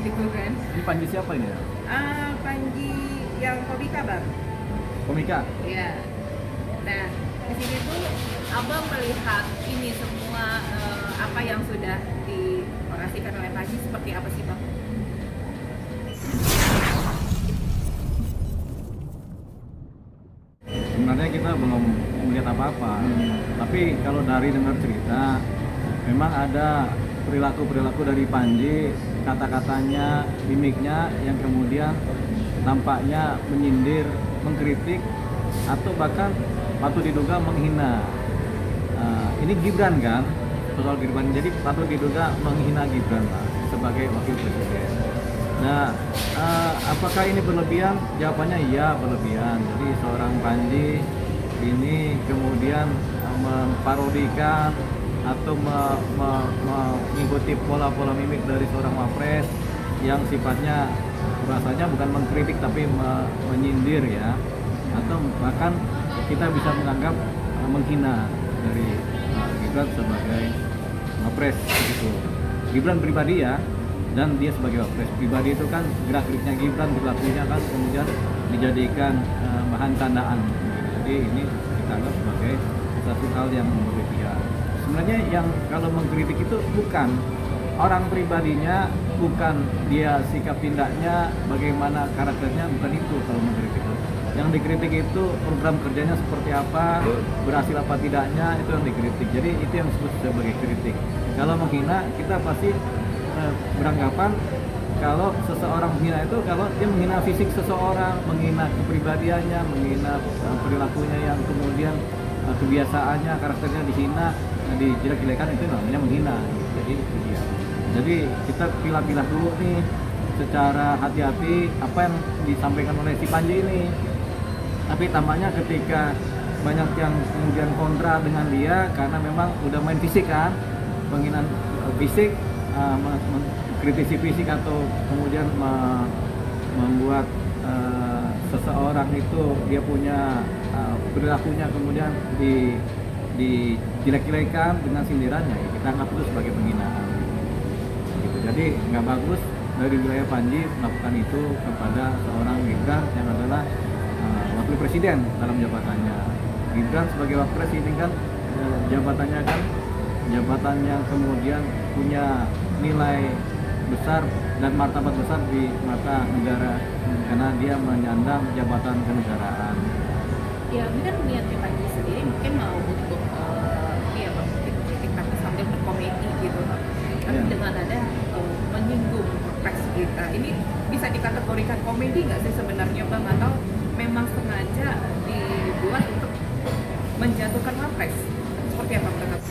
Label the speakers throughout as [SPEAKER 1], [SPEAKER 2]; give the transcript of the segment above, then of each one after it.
[SPEAKER 1] gitu kan.
[SPEAKER 2] Ini Panji siapa ini ya?
[SPEAKER 1] Panji yang komika bang.
[SPEAKER 2] Komika?
[SPEAKER 1] Iya. Nah di sini tuh abang melihat ini semua apa yang sudah dioperasikan oleh Panji seperti apa sih bang?
[SPEAKER 2] Sebenarnya kita belum melihat apa-apa, tapi kalau dari dengar cerita, memang ada perilaku-perilaku dari Panji, kata-katanya, mimiknya yang kemudian tampaknya menyindir, mengkritik, atau bahkan patut diduga menghina. Ini Gibran kan, soal Gibran, jadi patut diduga menghina Gibran lah, sebagai wakil presiden. Nah, apakah ini berlebihan? Jawabannya iya berlebihan. Jadi seorang Panji ini kemudian memparodikan atau mengikuti pola-pola mimik dari seorang wapres yang sifatnya rasanya bukan mengkritik tapi menyindir ya, atau bahkan kita bisa menganggap menghina dari Gibran sebagai wapres gitu. Gibran pribadi ya, dan dia sebagai wapres pribadi itu kan gerak-geriknya Gibran, perilakunya kan kemudian dijadikan bahan candaan. Jadi ini kita anggap sebagai satu hal yang berlebihan. Sebenarnya yang kalau mengkritik itu bukan orang pribadinya, bukan dia sikap tindaknya, bagaimana karakternya, bukan itu kalau mengkritik. Yang dikritik itu program kerjanya seperti apa, berhasil apa tidaknya, itu yang dikritik. Jadi itu yang disebut sebagai kritik. Kalau menghina, kita pasti beranggapan kalau seseorang menghina itu kalau dia menghina fisik seseorang, menghina kepribadiannya, menghina perilakunya yang kemudian kebiasaannya, karakternya dihina, dijelek-jelekan, itu namanya menghina. Jadi itu dia. Jadi kita pilah-pilah dulu nih secara hati-hati apa yang disampaikan oleh si Panji ini. Tapi tampaknya ketika banyak yang kemudian kontra dengan dia karena memang udah main fisik kan, penghinaan fisik, mengkritisi fisik atau kemudian membuat seseorang itu dia punya perilakunya kemudian dijelek-jelekan dengan sindirannya, ya kita anggap itu sebagai penghinaan gitu. Jadi nggak bagus dari wilayah Panji melakukan itu kepada seorang Gibran yang adalah wakil presiden dalam jabatannya. Gibran sebagai wakil presiden kan jabatannya kan jabatan yang kemudian punya nilai besar dan martabat besar di mata negara karena dia menyandang jabatan kenegaraan.
[SPEAKER 1] Ya ini kan niatnya Panji sendiri mungkin mau untuk ya bang, kritik tapi sambil berkomedi gitu bang. Tapi dengan ada menyinggung pers kita, ini bisa dikategorikan komedi nggak sih sebenarnya bang, atau memang sengaja dibuat untuk menjatuhkan wapres? Seperti apa menurut?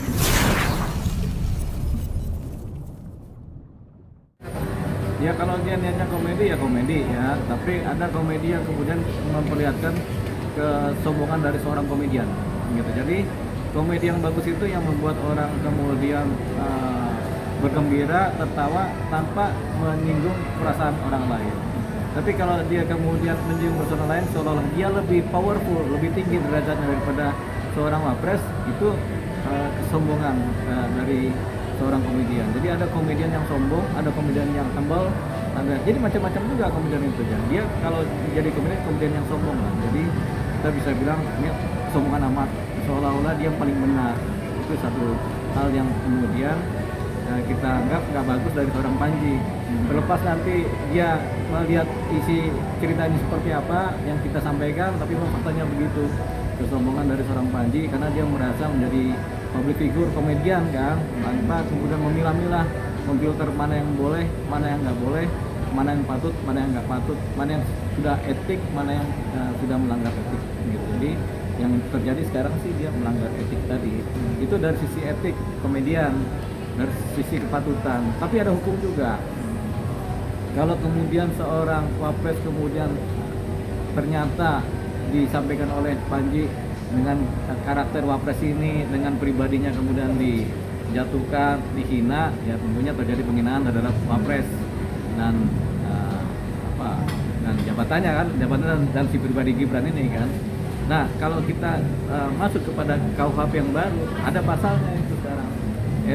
[SPEAKER 2] Ya kalau dia niatnya komedi ya komedi ya, tapi ada komedi yang kemudian memperlihatkan kesombongan dari seorang komedian gitu. Jadi komedi yang bagus itu yang membuat orang kemudian bergembira, tertawa tanpa menyinggung perasaan orang lain. Tapi kalau dia kemudian menyinggung perasaan lain seolah-olah dia lebih powerful, lebih tinggi derajatnya daripada seorang wapres, itu kesombongan dari seorang komedian. Jadi ada komedian yang sombong, ada komedian yang humble, jadi macam-macam juga komedian itu. Dia kalau jadi komedian yang sombong lah. Jadi kita bisa bilang ini kesombongan amat, seolah-olah dia paling benar. Itu satu hal yang kemudian kita anggap nggak bagus dari seorang Panji. Terlepas nanti dia melihat isi ceritanya seperti apa yang kita sampaikan, tapi memang faktanya begitu, kesombongan dari seorang Panji karena dia merasa menjadi public figure, komedian kan, tanpa kemudian memilah-milah, memfilter mana yang boleh, mana yang nggak boleh, mana yang patut, mana yang nggak patut, mana yang sudah etik, mana yang sudah melanggar etik gitu. Jadi yang terjadi sekarang sih dia melanggar etik tadi. Itu dari sisi etik komedian, dari sisi kepatutan, tapi ada hukum juga. Kalau kemudian seorang wapres kemudian ternyata disampaikan oleh Panji dengan karakter wapres ini, dengan pribadinya kemudian dijatuhkan, dihina, ya tentunya terjadi penghinaan terhadap wapres dan dan jabatannya kan, jabatan dan si pribadi Gibran ini kan. Nah kalau kita masuk kepada KUHP yang baru, ada pasalnya itu sekarang,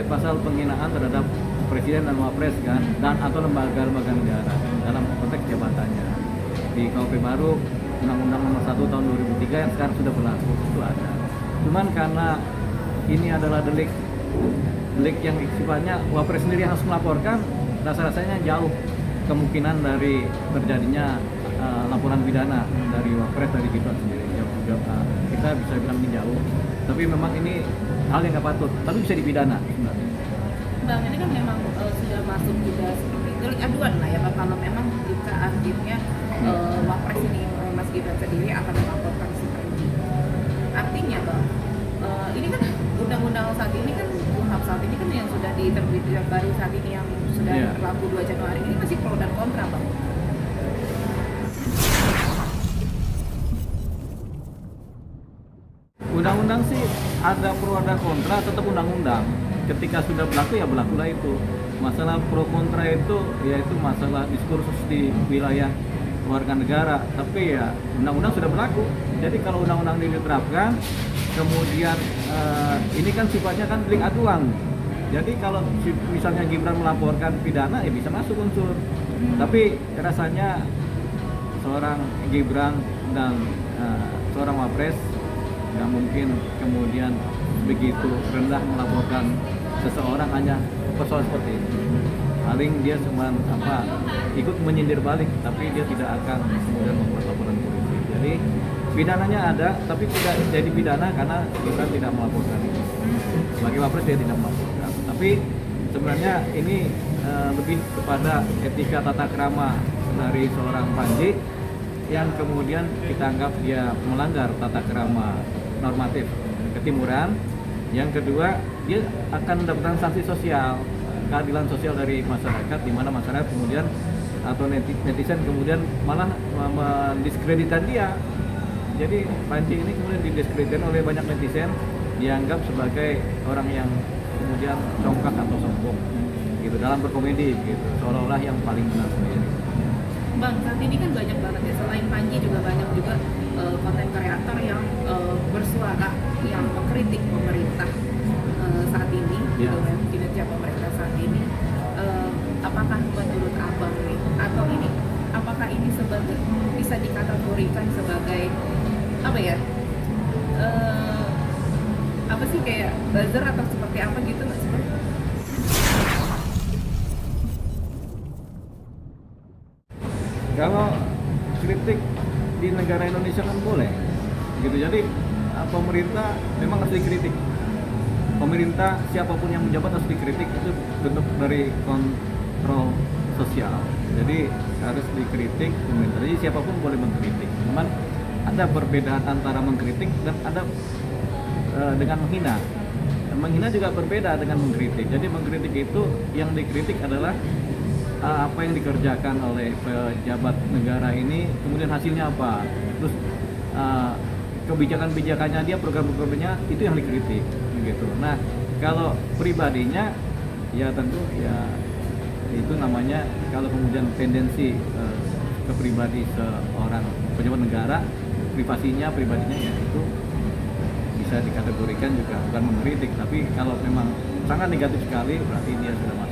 [SPEAKER 2] pasal penghinaan terhadap presiden dan wapres kan, dan atau lembaga-lembaga negara dalam konteks jabatannya. Di KUHP baru Undang-Undang Nomor 1 Tahun 2003 yang sekarang sudah berlaku itu ada. Cuman karena ini adalah delik yang sifatnya wapres sendiri harus melaporkan, rasa-rasanya jauh kemungkinan dari terjadinya laporan pidana dari wapres dari Gibran sendiri. Kita bisa bilang ini jauh, tapi memang ini hal yang nggak patut, tapi bisa dipidana sebenarnya.
[SPEAKER 1] Bang, ini kan memang sudah masuk juga seperti delik aduan lah ya Bang, kalau memang jika akhirnya wapres ini Mas Gibran sendiri akan melaporkan si Panji. Artinya Bang, ini kan undang-undang saat ini kan KUHP saat ini kan yang sudah diterbitkan baru saat ini yang sudah berlaku 2 Januari ini masih pro dan kontra Bang.
[SPEAKER 2] Undang-undang sih ada pro ada kontra, tetap undang-undang. Ketika sudah berlaku ya berlakulah itu. Masalah pro kontra itu yaitu masalah diskursus di wilayah warga negara. Tapi ya undang-undang sudah berlaku. Jadi kalau undang-undang ini diterapkan, kemudian ini kan sifatnya kan delik aduan. Jadi kalau misalnya Gibran melaporkan pidana ya bisa masuk unsur. Tapi rasanya seorang Gibran dan seorang wapres nggak mungkin kemudian begitu rendah melaporkan seseorang hanya persoalan seperti ini. Paling dia cuma ikut menyindir balik, tapi dia tidak akan kemudian membuat laporan polisi. Jadi pidananya ada, tapi tidak jadi pidana karena kita tidak melaporkan ini. Sebagai wapres dia tidak melaporkan. Tapi sebenarnya ini lebih kepada etika tata krama dari seorang Panji yang kemudian kita anggap dia melanggar tata krama normatif ketimuran. Yang kedua, dia akan mendapatkan sanksi sosial, keadilan sosial dari masyarakat, di mana masyarakat kemudian atau netizen kemudian malah mendiskreditkan dia. Jadi Panji ini kemudian didiskreditkan oleh banyak netizen, dianggap sebagai orang yang kemudian congkak atau sombong gitu dalam berkomedi gitu, seolah-olah yang paling benar sendiri.
[SPEAKER 1] Bang, saat ini kan banyak banget ya, selain Panji juga banyak juga konten kreator yang bersuara, yang mengkritik pemerintah saat ini, gitu kan, kinerja pemerintah saat ini. Apakah menurut Abang nih, atau ini, apakah ini sebagai bisa dikategorikan sebagai apa ya? Apa sih kayak buzzer atau seperti apa gitu nggak sih Bang?
[SPEAKER 2] Kalau kritik di negara Indonesia kan boleh, gitu. Jadi pemerintah memang harus dikritik. Pemerintah siapapun yang menjabat harus dikritik, itu bentuk dari kontrol sosial. Jadi harus dikritik pemerintah. Jadi siapapun boleh mengkritik. Cuman ada perbedaan antara mengkritik dan ada dengan menghina. Menghina juga berbeda dengan mengkritik. Jadi mengkritik itu yang dikritik adalah apa yang dikerjakan oleh pejabat negara ini, kemudian hasilnya apa, terus kebijakan-kebijakannya dia, program-programnya itu yang dikritik, gitu. Nah, kalau pribadinya, ya tentu ya itu namanya kalau kemudian tendensi ke pribadi seorang pejabat negara, privasinya, pribadinya ya itu bisa dikategorikan juga bukan mengkritik, tapi kalau memang sangat negatif sekali berarti dia sudah masuk